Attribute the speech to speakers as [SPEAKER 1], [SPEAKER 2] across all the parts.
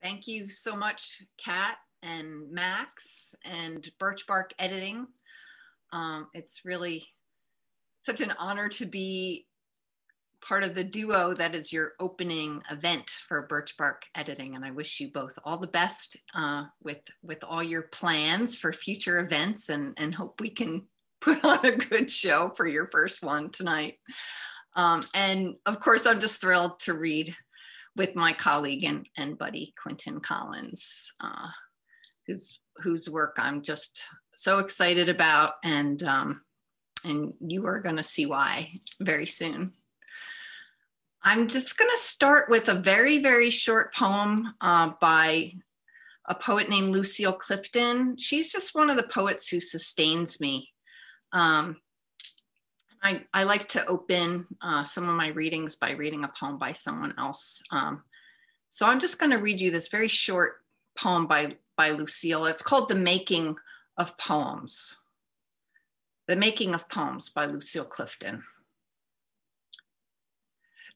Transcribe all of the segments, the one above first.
[SPEAKER 1] Thank you so much, Kat and Max and Birch Bark Editing. It's really such an honor to be part of the duo that is your opening event for Birch Bark Editing. And I wish you both all the best with all your plans for future events, and hope we can put on a good show for your first one tonight. And of course, I'm just thrilled to read with my colleague and buddy, Quintin Collins, whose work I'm just so excited about, and you are gonna see why very soon. I'm just gonna start with a very, very short poem by a poet named Lucille Clifton. She's just one of the poets who sustains me. I like to open some of my readings by reading a poem by someone else. So I'm just going to read you this very short poem by Lucille. It's called The Making of Poems. The Making of Poems by Lucille Clifton.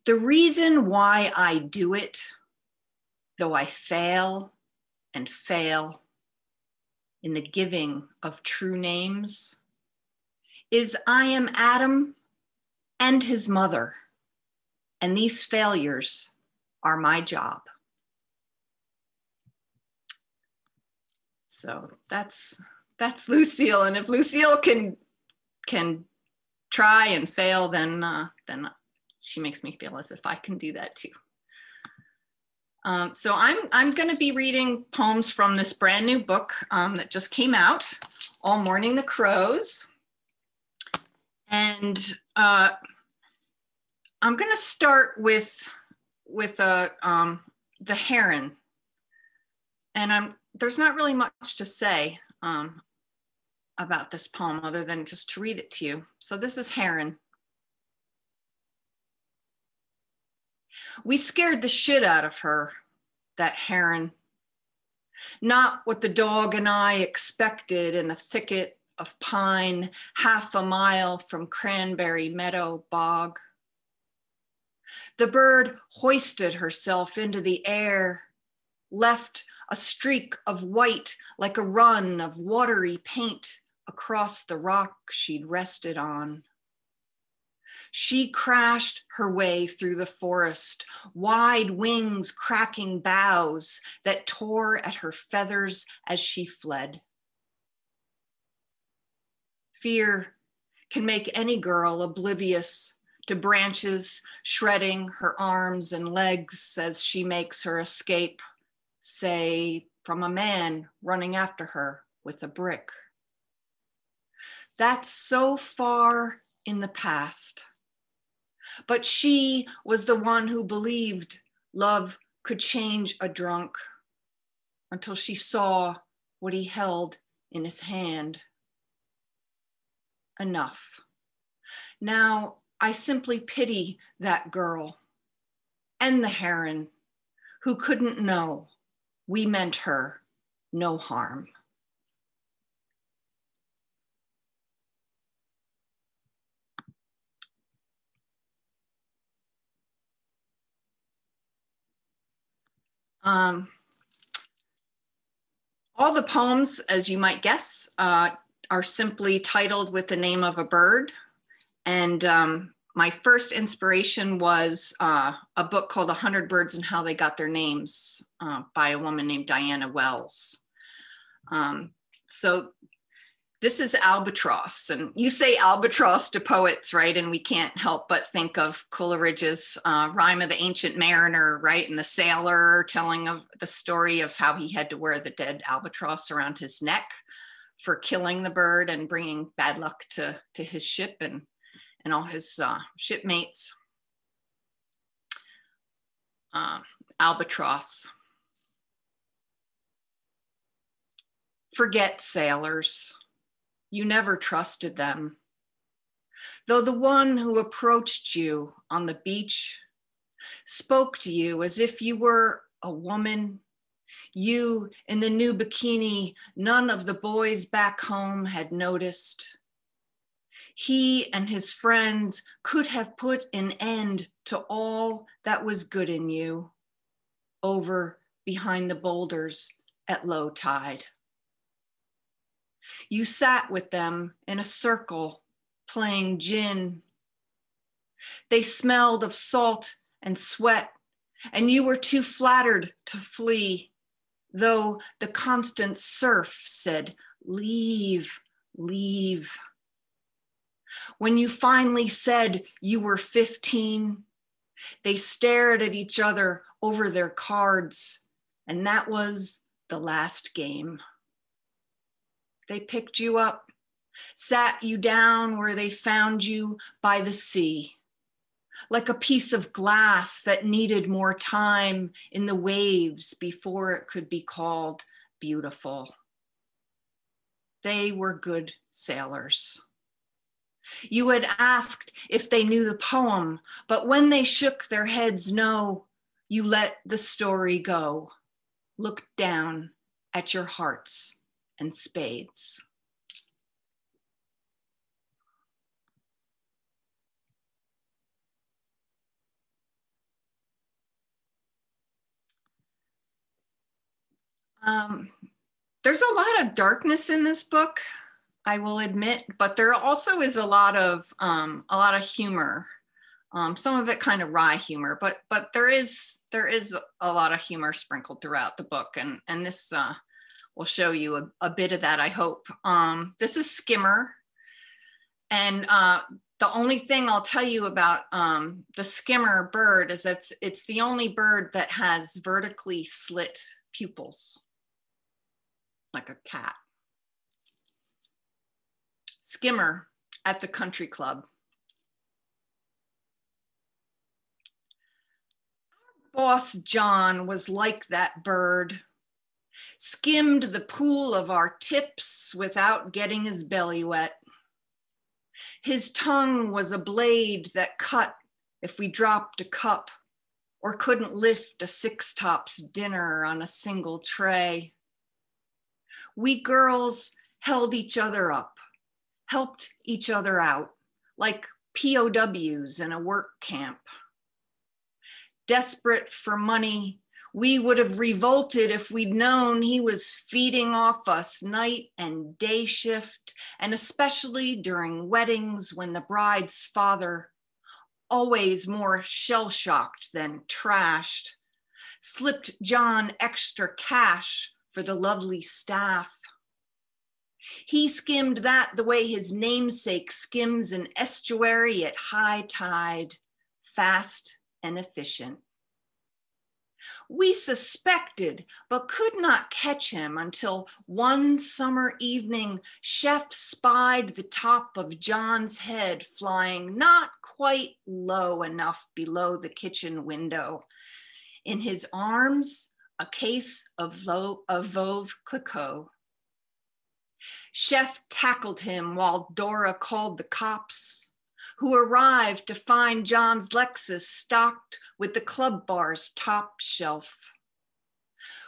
[SPEAKER 1] The reason why I do it, though I fail and fail in the giving of true names, is I am Adam and his mother, and these failures are my job. So that's Lucille, and if Lucille can try and fail, then she makes me feel as if I can do that too. So I'm going to be reading poems from this brand new book that just came out, All Morning the Crows. And I'm going to start with the Heron. And there's not really much to say about this poem other than just to read it to you. So this is Heron. We scared the shit out of her, that heron. Not what the dog and I expected in a thicket of pine, half a mile from Cranberry Meadow Bog. The bird hoisted herself into the air, left a streak of white like a run of watery paint across the rock she'd rested on. She crashed her way through the forest, wide wings cracking boughs that tore at her feathers as she fled. Fear can make any girl oblivious to branches shredding her arms and legs as she makes her escape, say, from a man running after her with a brick. That's so far in the past. But she was the one who believed love could change a drunk until she saw what he held in his hand. Enough. Now I simply pity that girl and the heron who couldn't know we meant her no harm. All the poems, as you might guess, are simply titled with the name of a bird. And my first inspiration was a book called 100 Birds and How They Got Their Names by a woman named Diana Wells. So this is albatross, and you say albatross to poets, right? And we can't help but think of Coleridge's Rime of the Ancient Mariner, right? And the sailor telling of the story of how he had to wear the dead albatross around his neck for killing the bird and bringing bad luck to his ship and all his shipmates. Albatross. Forget sailors. You never trusted them. Though the one who approached you on the beach spoke to you as if you were a woman, you in the new bikini none of the boys back home had noticed. He and his friends could have put an end to all that was good in you over behind the boulders at low tide. You sat with them in a circle playing gin. They smelled of salt and sweat, and you were too flattered to flee, though the constant surf said, leave, leave. When you finally said you were 15, they stared at each other over their cards, and that was the last game. They picked you up, sat you down where they found you by the sea, like a piece of glass that needed more time in the waves before it could be called beautiful. They were good sailors. You had asked if they knew the poem, but when they shook their heads no, you let the story go, looked down at your hearts and spades. There's a lot of darkness in this book, I will admit, but there also is a lot of humor. Some of it kind of wry humor, but there is a lot of humor sprinkled throughout the book, and this will show you a bit of that, I hope. This is Skimmer, and the only thing I'll tell you about the skimmer bird is that it's the only bird that has vertically slit pupils, like a cat. Skimmer at the country club. Boss John was like that bird, skimmed the pool of our tips without getting his belly wet. His tongue was a blade that cut if we dropped a cup or couldn't lift a six-tops dinner on a single tray. We girls held each other up, helped each other out, like POWs in a work camp. Desperate for money, we would have revolted if we'd known he was feeding off us night and day shift, and especially during weddings when the bride's father, always more shell-shocked than trashed, slipped John extra cash for the lovely staff. He skimmed that the way his namesake skims an estuary at high tide, fast and efficient. We suspected, but could not catch him until one summer evening, Chef spied the top of John's head flying not quite low enough below the kitchen window. In his arms, a case of Veuve Clicquot. Chef tackled him while Dora called the cops, who arrived to find John's Lexus stocked with the club bar's top shelf.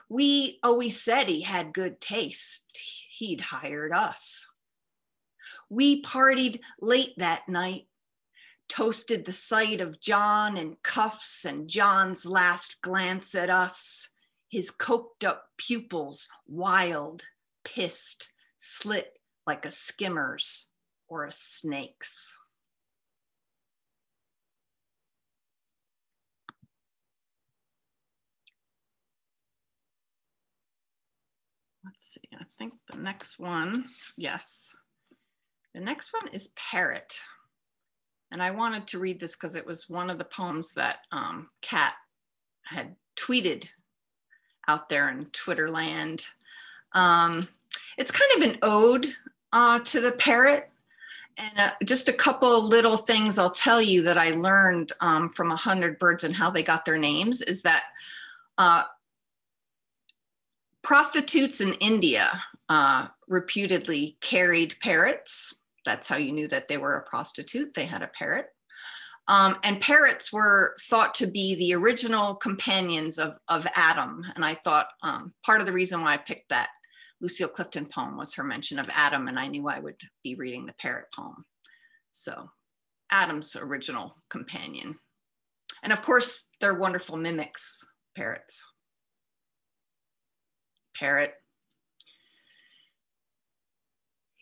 [SPEAKER 1] We always said he had good taste. He'd hired us. We partied late that night, toasted the sight of John in cuffs and John's last glance at us, his coked up pupils wild, pissed, slit like a skimmer's or a snake's. Let's see, I think the next one, yes. The next one is Parrot. And I wanted to read this because it was one of the poems that Kat had tweeted out there in Twitter land. It's kind of an ode to the parrot. And just a couple little things I'll tell you that I learned from 100 Birds and how they got their names is that prostitutes in India reputedly carried parrots. That's how you knew that they were a prostitute. They had a parrot. And parrots were thought to be the original companions of Adam. And I thought part of the reason why I picked that Lucille Clifton poem was her mention of Adam, and I knew I would be reading the parrot poem. So Adam's original companion. And of course, they're wonderful mimics, parrots. Parrot.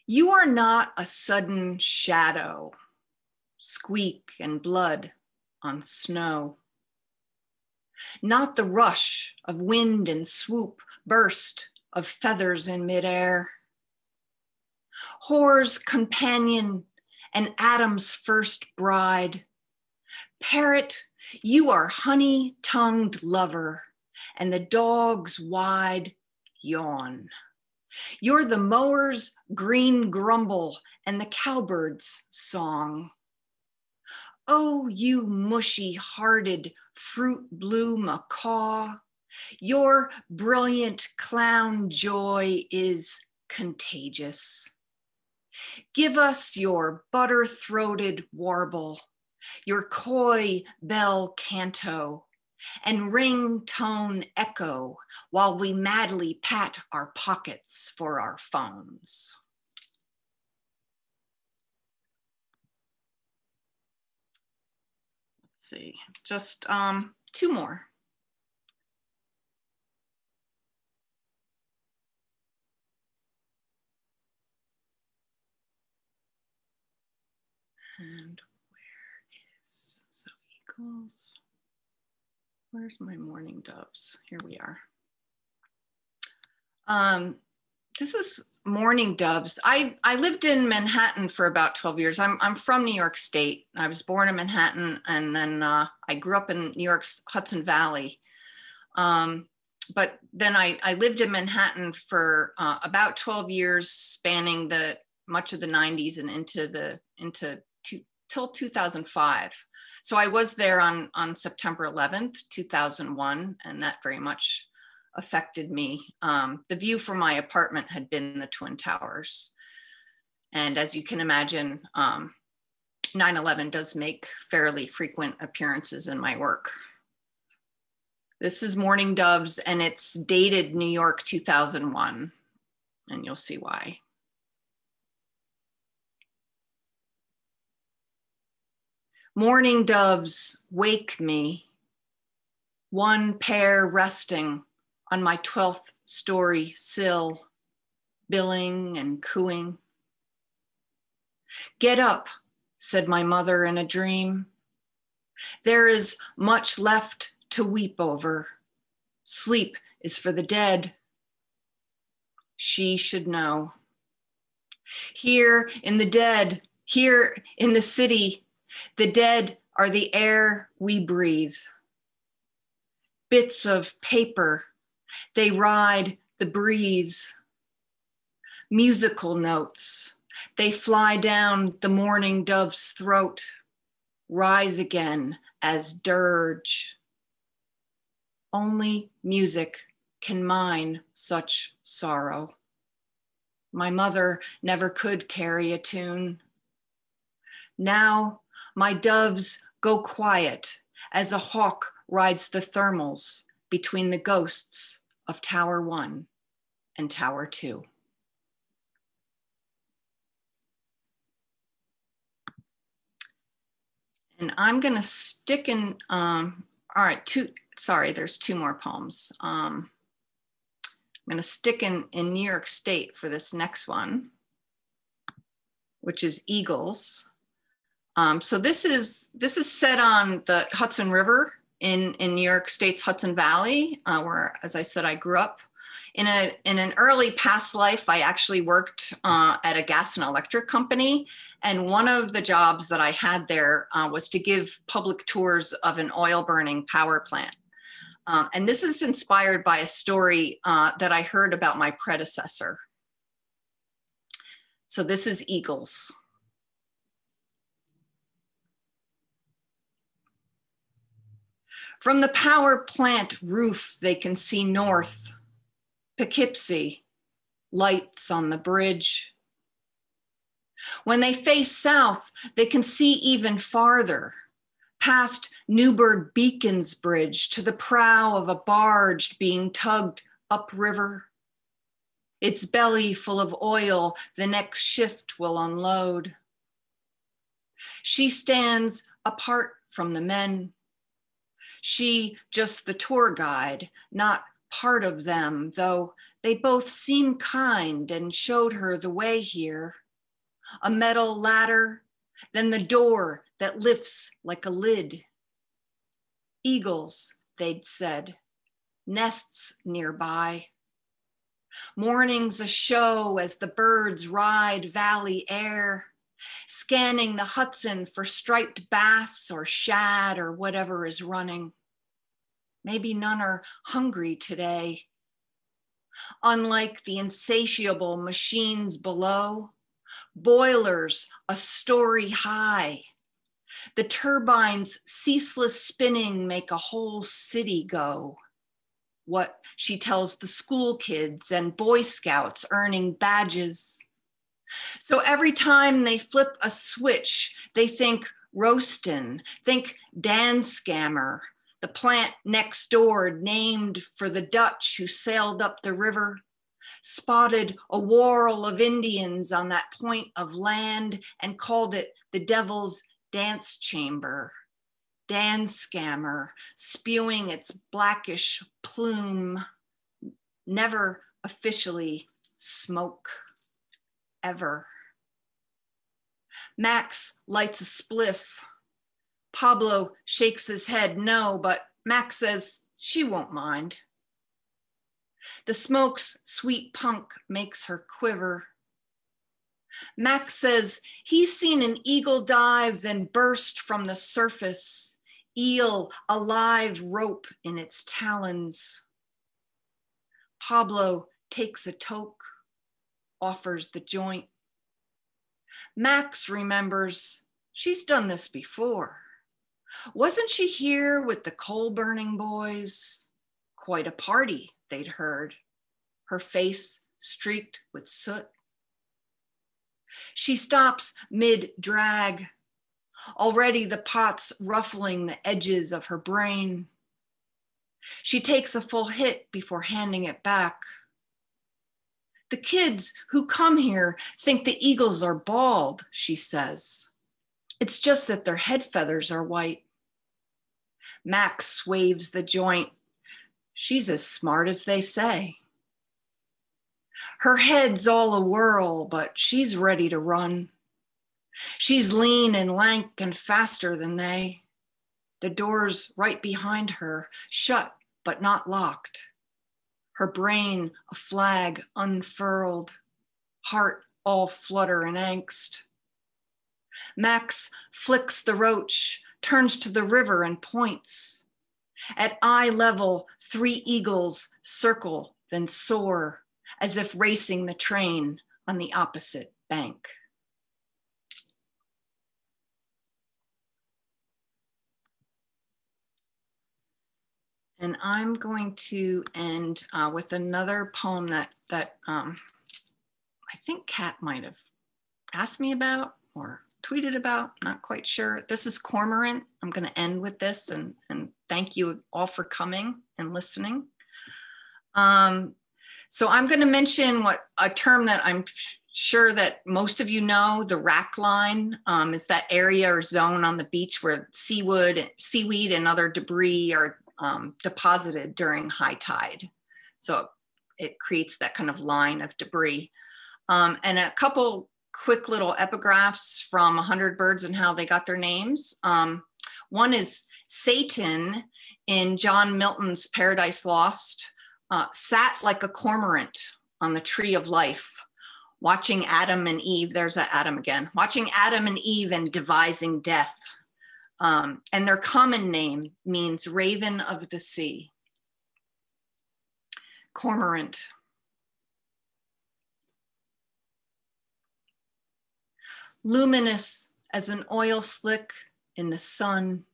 [SPEAKER 1] You are not a sudden shadow, squeak and blood on snow. Not the rush of wind and swoop, burst of feathers in midair. Whore's companion and Adam's first bride. Parrot, you are honey-tongued lover and the dog's wide yawn. You're the mower's green grumble and the cowbird's song. Oh, you mushy-hearted fruit blue macaw, your brilliant clown joy is contagious. Give us your butter-throated warble, your coy bell canto, and ring-tone echo while we madly pat our pockets for our phones. Let's see, just two more. And where is, so equals, where's my mourning doves? Here we are. This is mourning doves. I lived in Manhattan for about 12 years. I'm from New York State. I was born in Manhattan, and then I grew up in New York's Hudson Valley. But then I lived in Manhattan for about 12 years, spanning much of the 90s and till 2005. So I was there on September 11th, 2001, and that very much affected me. The view from my apartment had been the Twin Towers. And as you can imagine, 9/11 does make fairly frequent appearances in my work. This is Mourning Doves, and it's dated New York 2001, and you'll see why. Mourning doves, wake me, one pair resting on my 12th story sill, billing and cooing. Get up, said my mother in a dream. There is much left to weep over. Sleep is for the dead. She should know. Here in the dead, here in the city, the dead are the air we breathe. Bits of paper, they ride the breeze. Musical notes, they fly down the mourning dove's throat, rise again as dirge. Only music can mine such sorrow. My mother never could carry a tune. Now my doves go quiet as a hawk rides the thermals between the ghosts of Tower 1 and Tower 2. And I'm gonna stick in, all right, there's two more poems. I'm gonna stick in New York State for this next one, which is Eagles. So this is set on the Hudson River in New York State's Hudson Valley, where, as I said, I grew up. In an early past life, I actually worked at a gas and electric company. And one of the jobs that I had there was to give public tours of an oil burning power plant. And this is inspired by a story that I heard about my predecessor. So this is Eagles. From the power plant roof, they can see north, Poughkeepsie, lights on the bridge. When they face south, they can see even farther, past Newburgh Beacon's Bridge to the prow of a barge being tugged upriver. Its belly full of oil, the next shift will unload. She stands apart from the men. She just the tour guide, not part of them, though they both seem kind and showed her the way here. A metal ladder, then the door that lifts like a lid. Eagles, they'd said, nests nearby. Morning's a show as the birds ride valley air, scanning the Hudson for striped bass or shad or whatever is running. Maybe none are hungry today. Unlike the insatiable machines below, boilers a story high. The turbines' ceaseless spinning make a whole city go. What she tells the school kids and Boy Scouts earning badges. So every time they flip a switch, they think roastin', think Dan Scammer, the plant next door named for the Dutch who sailed up the river, spotted a whorl of Indians on that point of land and called it the Devil's Dance Chamber. Dan Scammer, spewing its blackish plume, never officially smoke, ever. Max lights a spliff. Pablo shakes his head no, but Max says she won't mind. The smoke's sweet punk makes her quiver. Max says he's seen an eagle dive, then burst from the surface, eel a live rope in its talons. Pablo takes a toke, offers the joint. Max remembers she's done this before. Wasn't she here with the coal burning boys? Quite a party, they'd heard, her face streaked with soot. She stops mid-drag, already the pot's ruffling the edges of her brain. She takes a full hit before handing it back. The kids who come here think the eagles are bald, she says. It's just that their head feathers are white. Max waves the joint. She's as smart as they say. Her head's all a whirl, but she's ready to run. She's lean and lank and faster than they. The door's right behind her, shut but not locked. Her brain a flag unfurled, heart all flutter and angst. Max flicks the roach, turns to the river and points. At eye level, 3 eagles circle, then soar, as if racing the train on the opposite bank. And I'm going to end with another poem that I think Kat might have asked me about or tweeted about, not quite sure. This is Cormorant. I'm going to end with this and thank you all for coming and listening. So I'm going to mention a term that I'm sure that most of you know, the rack line, is that area or zone on the beach where seaweed and other debris are deposited during high tide. So it creates that kind of line of debris. And a couple quick little epigraphs from 100 Birds and How They Got Their Names. One is Satan in John Milton's Paradise Lost, sat like a cormorant on the tree of life, watching Adam and Eve, there's that Adam again, watching Adam and Eve and devising death. And their common name means raven of the sea. Cormorant. Luminous as an oil slick in the sun.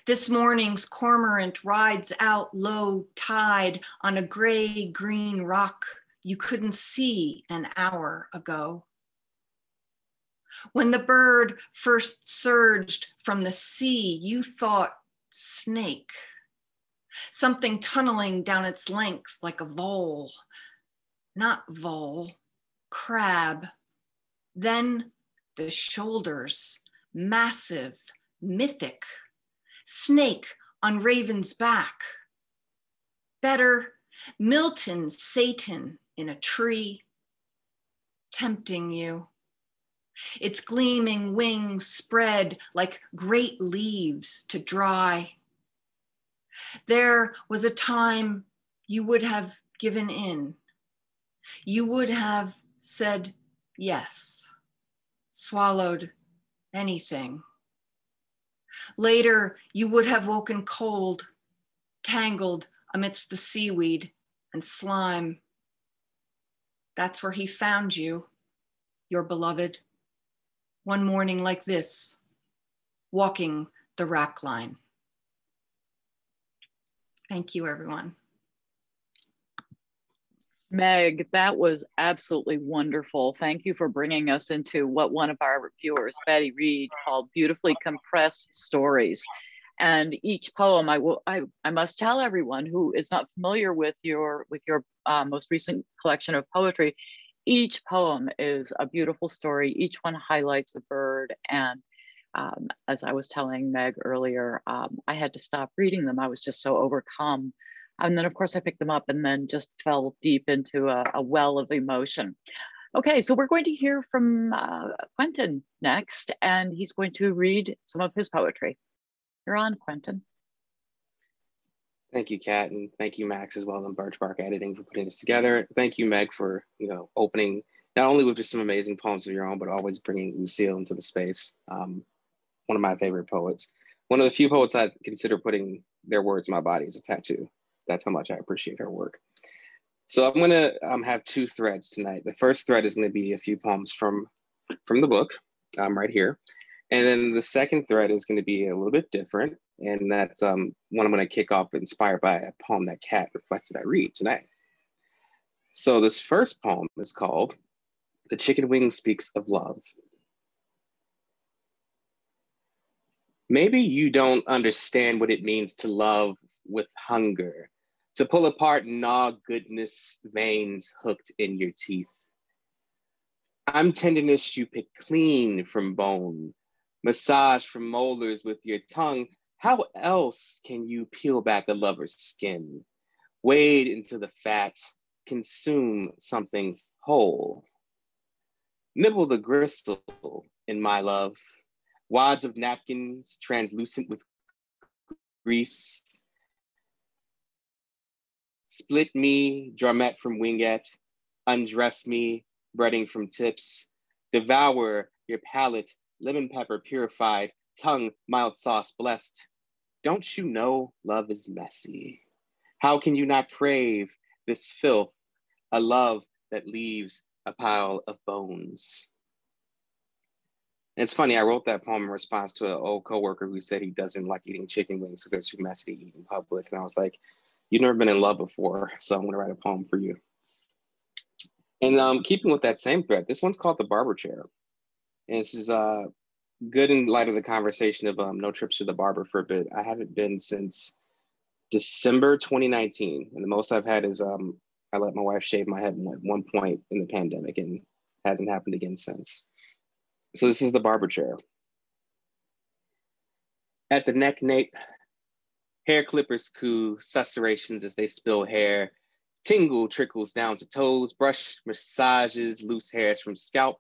[SPEAKER 1] This morning's cormorant rides out low tide on a gray-green rock you couldn't see an hour ago. When the bird first surged from the sea, you thought snake, something tunneling down its length like a vole, not vole, crab. Then the shoulders, massive, mythic, snake on raven's back. Better, Milton Satan in a tree, tempting you. Its gleaming wings spread like great leaves to dry. There was a time you would have given in. You would have said yes, swallowed anything. Later, you would have woken cold, tangled amidst the seaweed and slime. That's where he found you, your beloved, one morning like this, walking the rack line. Thank you, everyone.
[SPEAKER 2] Meg, that was absolutely wonderful. Thank you for bringing us into what one of our viewers, Betty Reed, called beautifully compressed stories. And each poem, I must tell everyone who is not familiar with your most recent collection of poetry, each poem is a beautiful story. Each one highlights a bird. And as I was telling Meg earlier, I had to stop reading them. I was just so overcome. And then of course I picked them up and then just fell deep into a well of emotion. Okay, so we're going to hear from Quintin next, and he's going to read some of his poetry. You're on, Quintin.
[SPEAKER 3] Thank you, Kat, and thank you, Max, as well, and Birch Editing for putting this together. Thank you, Meg, for opening not only with just some amazing poems of your own, but always bringing Lucille into the space. One of my favorite poets. One of the few poets I consider putting their words in my body as a tattoo. That's how much I appreciate her work. So I'm gonna have two threads tonight. The first thread is gonna be a few poems from the book, right here. And then the second thread is gonna be a little bit different. And that's one I'm gonna kick off inspired by a poem that Kat requested I read tonight. So this first poem is called The Chicken Wing Speaks of Love. Maybe you don't understand what it means to love with hunger, to pull apart and gnaw goodness veins hooked in your teeth. I'm tenderness you pick clean from bone, massage from molars with your tongue. How else can you peel back a lover's skin, wade into the fat, consume something whole? Nibble the gristle in my love, wads of napkins translucent with grease. Split me, drumette from wingette, undress me, breading from tips, devour your palate, lemon pepper purified, tongue mild sauce blessed. Don't you know love is messy? How can you not crave this filth, a love that leaves a pile of bones? And it's funny, I wrote that poem in response to an old coworker who said he doesn't like eating chicken wings because they're too messy to eat in public. And I was like, you've never been in love before, so I'm gonna write a poem for you. And keeping with that same thread, this one's called The Barber Chair. And this is good in light of the conversation of no trips to the barber for a bit. I haven't been since December 2019. And the most I've had is I let my wife shave my head at one point in the pandemic, and hasn't happened again since. So this is The Barber Chair. At the neck nape, hair clippers coo, susurrations as they spill hair, tingle trickles down to toes, brush massages loose hairs from scalp,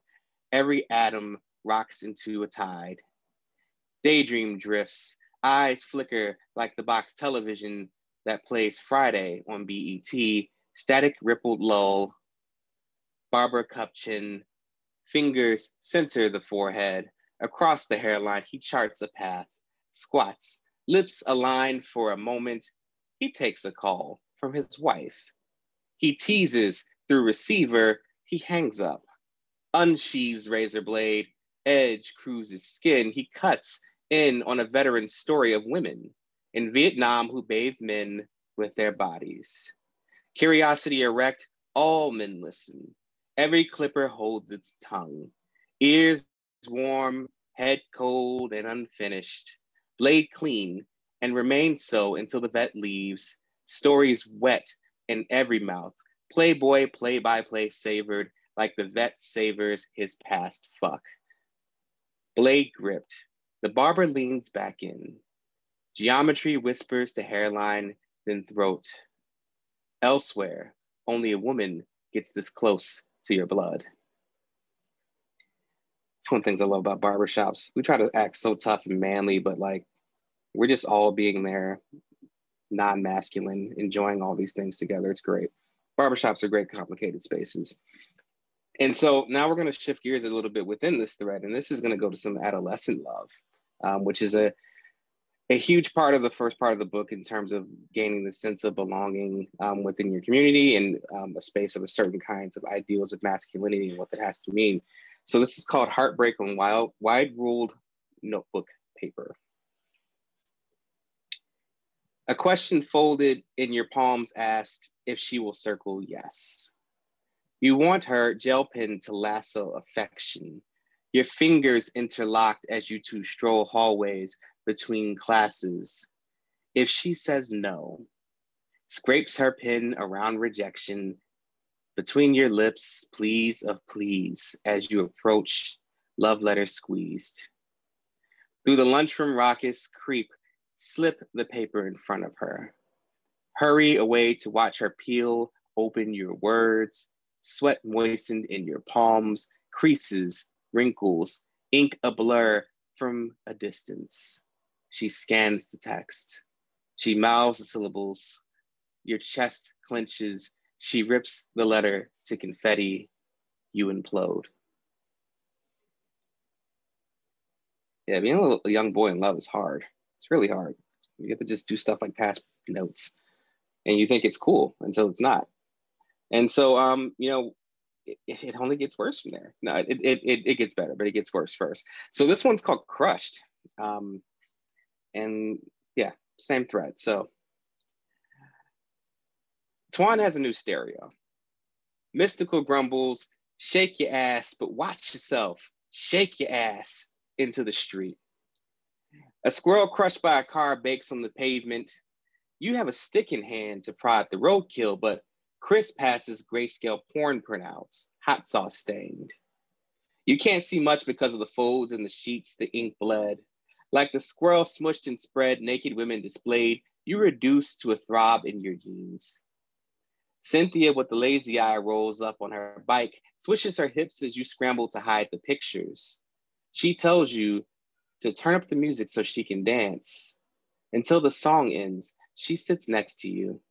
[SPEAKER 3] every atom rocks into a tide. Daydream drifts, eyes flicker like the box television that plays Friday on BET, static rippled lull, barber cup chin, fingers center the forehead, across the hairline he charts a path, squats, lips align for a moment, he takes a call from his wife. He teases through receiver, he hangs up, unsheaves razor blade, edge cruises skin, he cuts in on a veteran story of women in Vietnam who bathe men with their bodies. Curiosity erect, all men listen. Every clipper holds its tongue. Ears warm, head cold and unfinished. Blade clean and remains so until the vet leaves. Stories wet in every mouth. Playboy play-by-play savored like the vet savors his past fuck. Blade gripped. The barber leans back in. Geometry whispers to hairline, then throat. Elsewhere, only a woman gets this close to your blood. It's one of the things I love about barbershops. We try to act so tough and manly, but like, we're just all being there, non-masculine, enjoying all these things together. It's great. Barbershops are great, complicated spaces. And so now we're going to shift gears a little bit within this thread, and this is going to go to some adolescent love, which is a huge part of the first part of the book in terms of gaining the sense of belonging within your community and a space of a certain kinds of ideals of masculinity and what that has to mean. So this is called Heartbreak on Wide-Ruled Notebook Paper. A question folded in your palms asks if she will circle yes. You want her gel pen to lasso affection, your fingers interlocked as you two stroll hallways between classes. If she says no, scrapes her pen around rejection, between your lips, pleas of please, as you approach, love letter squeezed. Through the lunchroom raucous creep, slip the paper in front of her. Hurry away to watch her peel open your words, sweat moistened in your palms, creases, wrinkles, ink a blur from a distance. She scans the text. She mouths the syllables. Your chest clenches. She rips the letter to confetti. You implode. Yeah, being a young boy in love is hard. It's really hard. You get to just do stuff like pass notes, and you think it's cool until it's not. And so, you know, it only gets worse from there. No, it gets better, but it gets worse first. So this one's called Crushed. And yeah, same thread. So Twan has a new stereo. Mystical grumbles, shake your ass, but watch yourself. Shake your ass into the street. A squirrel crushed by a car bakes on the pavement. You have a stick in hand to prod the roadkill, but Chris passes grayscale porn printouts, hot sauce stained. You can't see much because of the folds in the sheets, the ink bled. Like the squirrel smushed and spread, naked women displayed, you reduce to a throb in your jeans. Cynthia with the lazy eye rolls up on her bike, swishes her hips as you scramble to hide the pictures. She tells you to turn up the music so she can dance. Until the song ends, she sits next to you.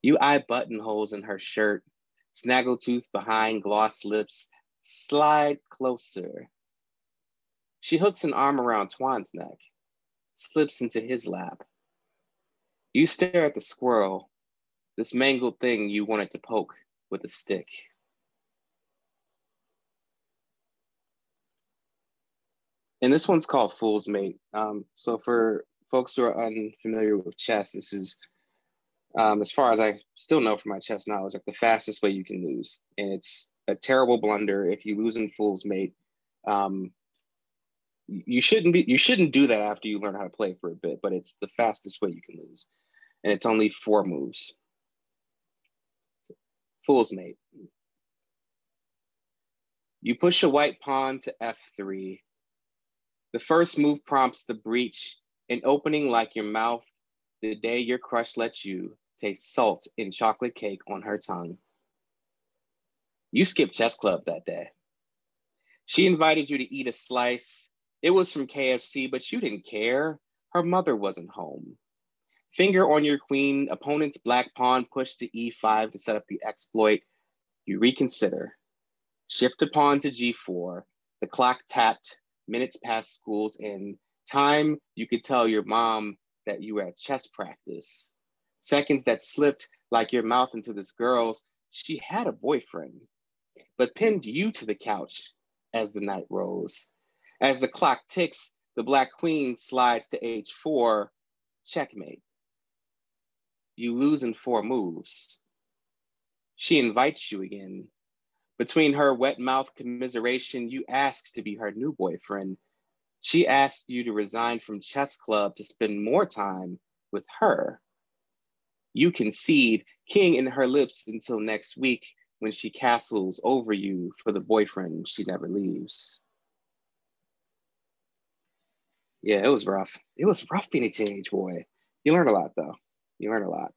[SPEAKER 3] You eye buttonholes in her shirt, snaggletooth behind gloss lips, slide closer. She hooks an arm around Twan's neck, slips into his lap. You stare at the squirrel, this mangled thing you wanted to poke with a stick. And this one's called Fool's Mate. So for folks who are unfamiliar with chess, this is, as far as I still know from my chess knowledge, like the fastest way you can lose. And it's a terrible blunder if you lose in Fool's Mate. You shouldn't do that after you learn how to play for a bit, but it's the fastest way you can lose. And it's only 4 moves. Fool's Mate. You push a white pawn to F3. The first move prompts the breach, an opening like your mouth the day your crush lets you taste salt in chocolate cake on her tongue. You skipped chess club that day. She invited you to eat a slice. It was from KFC, but you didn't care. Her mother wasn't home. Finger on your queen, opponent's black pawn pushed to E5 to set up the exploit. You reconsider. Shift a pawn to G4. The clock tapped, minutes past school's end. Time you could tell your mom that you were at chess practice. Seconds that slipped like your mouth into this girl's. She had a boyfriend, but pinned you to the couch as the night rose. As the clock ticks, the black queen slides to H4, checkmate. You lose in 4 moves. She invites you again. Between her wet mouth commiseration, you ask to be her new boyfriend. She asked you to resign from chess club to spend more time with her. You concede, king in her lips until next week when she castles over you for the boyfriend she never leaves. Yeah, it was rough. It was rough being a teenage boy. You learn a lot though. You learn a lot.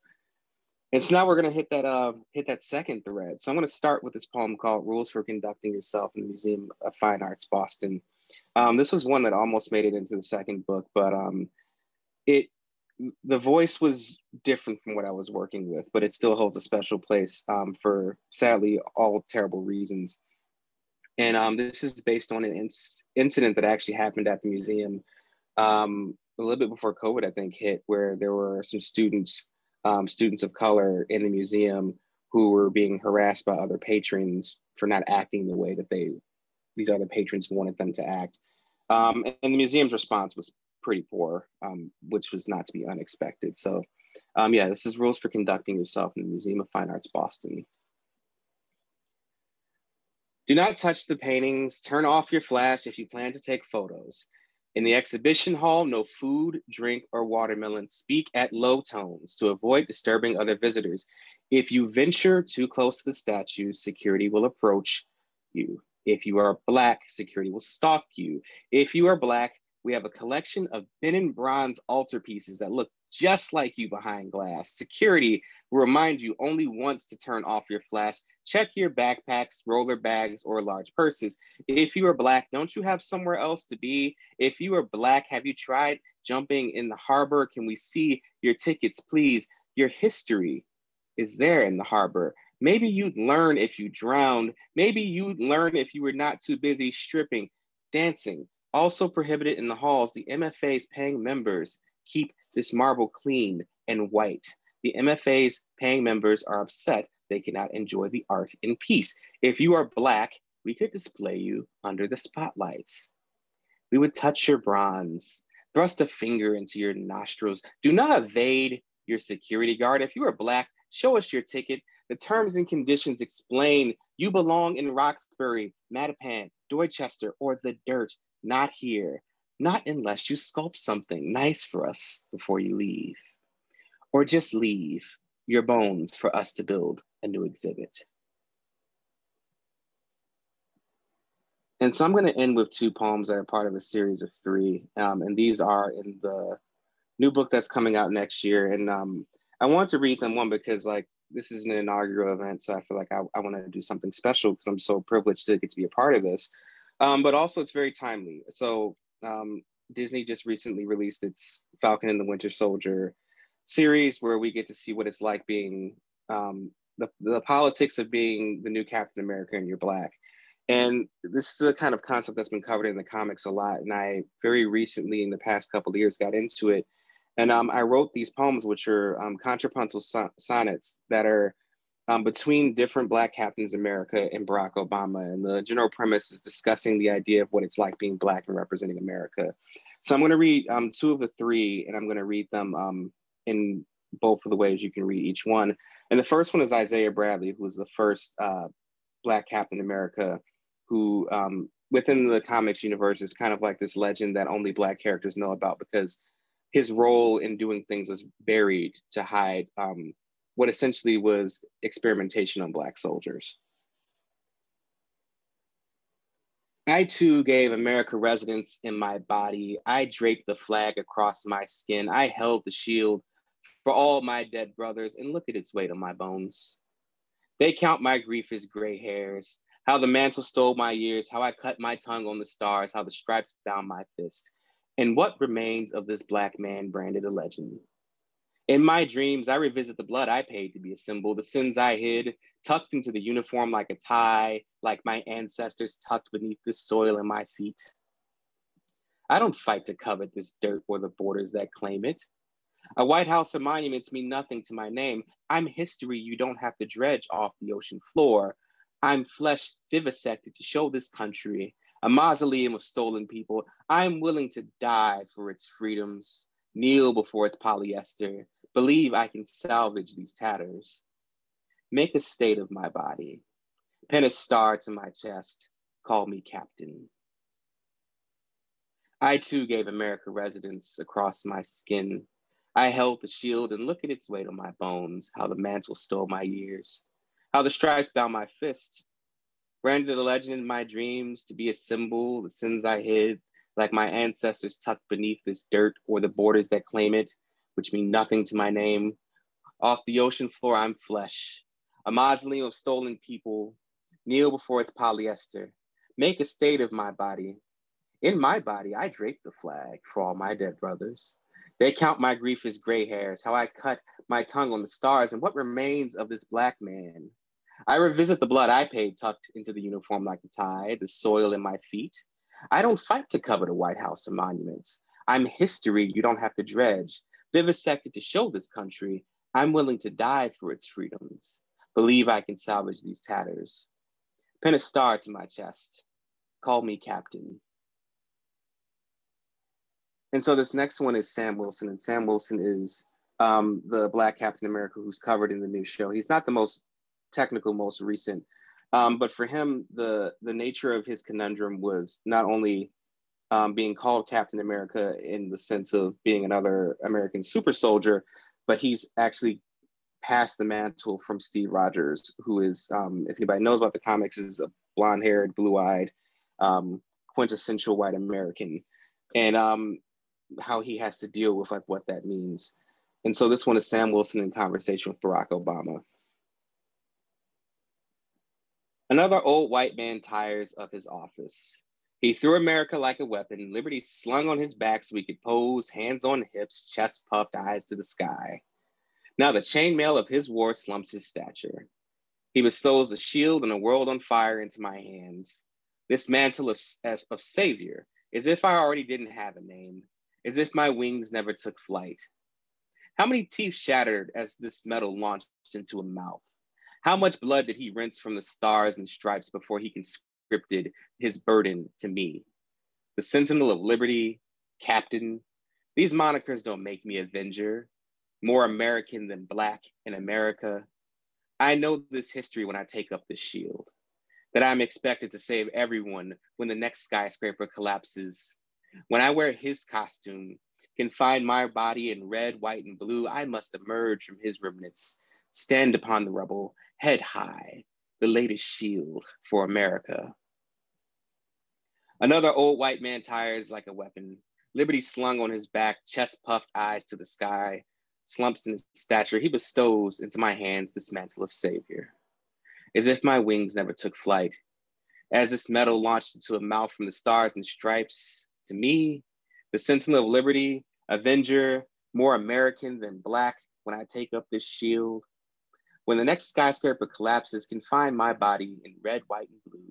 [SPEAKER 3] And so now we're gonna hit that second thread. So I'm gonna start with this poem called Rules for Conducting Yourself in the Museum of Fine Arts, Boston. This was one that almost made it into the second book, but the voice was different from what I was working with, but it still holds a special place for, sadly, all terrible reasons. And this is based on an incident that actually happened at the museum a little bit before COVID, I think, hit, where there were some students of color in the museum who were being harassed by other patrons for not acting the way that these other patrons wanted them to act. And the museum's response was pretty poor, which was not to be unexpected. So yeah, this is Rules for Conducting Yourself in the Museum of Fine Arts, Boston. Do not touch the paintings. Turn off your flash if you plan to take photos. In the exhibition hall, no food, drink, or watermelon. Speak at low tones to avoid disturbing other visitors. If you venture too close to the statues, security will approach you. If you are Black, security will stalk you. If you are Black, we have a collection of Benin bronze altarpieces that look just like you behind glass. Security will remind you only once to turn off your flash. Check your backpacks, roller bags, or large purses. If you are Black, don't you have somewhere else to be? If you are Black, have you tried jumping in the harbor? Can we see your tickets, please? Your history is there in the harbor. Maybe you'd learn if you drowned. Maybe you'd learn if you were not too busy stripping, dancing. Also prohibited in the halls, the MFA's paying members keep this marble clean and white. The MFA's paying members are upset they cannot enjoy the art in peace. If you are Black, we could display you under the spotlights. We would touch your bronze, thrust a finger into your nostrils. Do not evade your security guard. If you are Black, show us your ticket. The terms and conditions explain you belong in Roxbury, Mattapan, Dorchester, or the dirt. Not here, not unless you sculpt something nice for us before you leave. Or just leave your bones for us to build a new exhibit. And so I'm going to end with two poems that are part of a series of three. And these are in the new book that's coming out next year. And I want to read them, one, because like this is an inaugural event. So I feel like I want to do something special because I'm so privileged to get to be a part of this. But also it's very timely. So Disney just recently released its Falcon and the Winter Soldier series, where we get to see what it's like being the politics of being the new Captain America and you're Black. And this is a kind of concept that's been covered in the comics a lot. And I very recently, in the past couple of years, got into it. And I wrote these poems, which are contrapuntal sonnets that are between different Black Captains America and Barack Obama. And the general premise is discussing the idea of what it's like being Black and representing America. So I'm going to read two of the three, and I'm going to read them in both of the ways you can read each one. And the first one is Isaiah Bradley, who was the first Black Captain America, who within the comics universe is kind of like this legend that only Black characters know about, because his role in doing things was buried to hide what essentially was experimentation on Black soldiers. I too gave America residence in my body. I draped the flag across my skin. I held the shield for all my dead brothers, and look at its weight on my bones. They count my grief as gray hairs, how the mantle stole my years, how I cut my tongue on the stars, how the stripes bound my fist. And what remains of this Black man branded a legend? In my dreams, I revisit the blood I paid to be a symbol, the sins I hid, tucked into the uniform like a tie, like my ancestors tucked beneath the soil in my feet. I don't fight to covet this dirt or the borders that claim it. A White House or monuments mean nothing to my name. I'm history you don't have to dredge off the ocean floor. I'm flesh vivisected to show this country a mausoleum of stolen people. I'm willing to die for its freedoms, kneel before its polyester, believe I can salvage these tatters. Make a state of my body, pin a star to my chest, call me captain. I too gave America residence across my skin. I held the shield, and look at its weight on my bones, how the mantle stole my years, how the stripes bound my fist, branded a legend in my dreams to be a symbol, the sins I hid, like my ancestors tucked beneath this dirt or the borders that claim it, which mean nothing to my name. Off the ocean floor, I'm flesh. A mausoleum of stolen people. Kneel before its polyester. Make a state of my body. In my body, I drape the flag for all my dead brothers. They count my grief as gray hairs, how I cut my tongue on the stars, and what remains of this black man. I revisit the blood I paid tucked into the uniform like a tie, the soil in my feet. I don't fight to cover the White House or monuments. I'm history you don't have to dredge. Vivisected to show this country I'm willing to die for its freedoms. Believe I can salvage these tatters. Pin a star to my chest. Call me captain. And so this next one is Sam Wilson, and Sam Wilson is the Black Captain America who's covered in the new show. He's not the most technical, most recent, but for him, the nature of his conundrum was not only being called Captain America in the sense of being another American super soldier, but he's actually passed the mantle from Steve Rogers, who is, if anybody knows about the comics, is a blonde-haired, blue-eyed, quintessential white American. And how he has to deal with like what that means. And so this one is Sam Wilson in conversation with Barack Obama. Another old white man tires of his office. He threw America like a weapon, liberty slung on his back so he could pose, hands on hips, chest puffed, eyes to the sky. Now the chainmail of his war slumps his stature. He bestows the shield and a world on fire into my hands. This mantle of savior, as if I already didn't have a name. As if my wings never took flight. How many teeth shattered as this metal launched into a mouth? How much blood did he rinse from the stars and stripes before he conscripted his burden to me? The Sentinel of Liberty, Captain. These monikers don't make me Avenger, more American than Black in America. I know this history when I take up this shield, that I'm expected to save everyone when the next skyscraper collapses. When I wear his costume, confine my body in red, white, and blue, I must emerge from his remnants, stand upon the rubble, head high, the latest shield for America. Another old white man tires like a weapon, liberty slung on his back, chest puffed, eyes to the sky, slumps in his stature, he bestows into my hands this mantle of savior. As if my wings never took flight, as this metal launched into a mouth from the stars and stripes, to me, the Sentinel of Liberty, Avenger, more American than Black when I take up this shield. When the next skyscraper collapses, confine my body in red, white, and blue.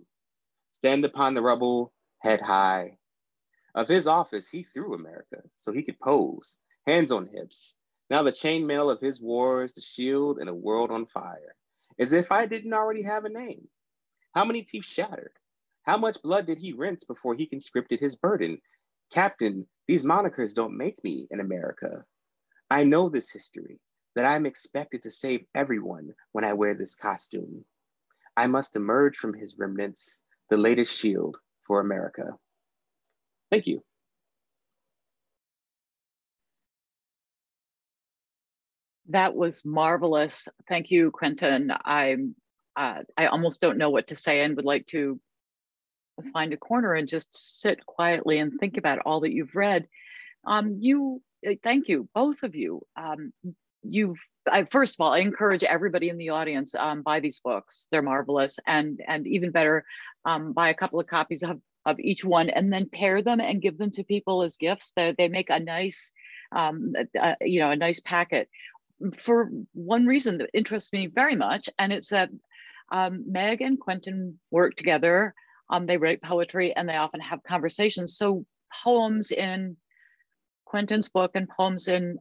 [SPEAKER 3] Stand upon the rubble, head high. Of his office, he threw America so he could pose, hands on hips. Now the chainmail of his wars, the shield, and a world on fire. As if I didn't already have a name. How many teeth shattered? How much blood did he rinse before he conscripted his burden? Captain, these monikers don't make me in America. I know this history, that I'm expected to save everyone when I wear this costume. I must emerge from his remnants, the latest shield for America. Thank you.
[SPEAKER 2] That was marvelous. Thank you, Quintin. I almost don't know what to say and would like to find a corner and just sit quietly and think about all that you've read. Thank you, both of you. First of all, I encourage everybody in the audience, buy these books. They're marvelous, and even better, buy a couple of copies of each one and then pair them and give them to people as gifts. They make a nice, a nice packet. For one reason that interests me very much, and it's that Meg and Quintin work together. They write poetry and they often have conversations. So poems in Quintin's book and poems in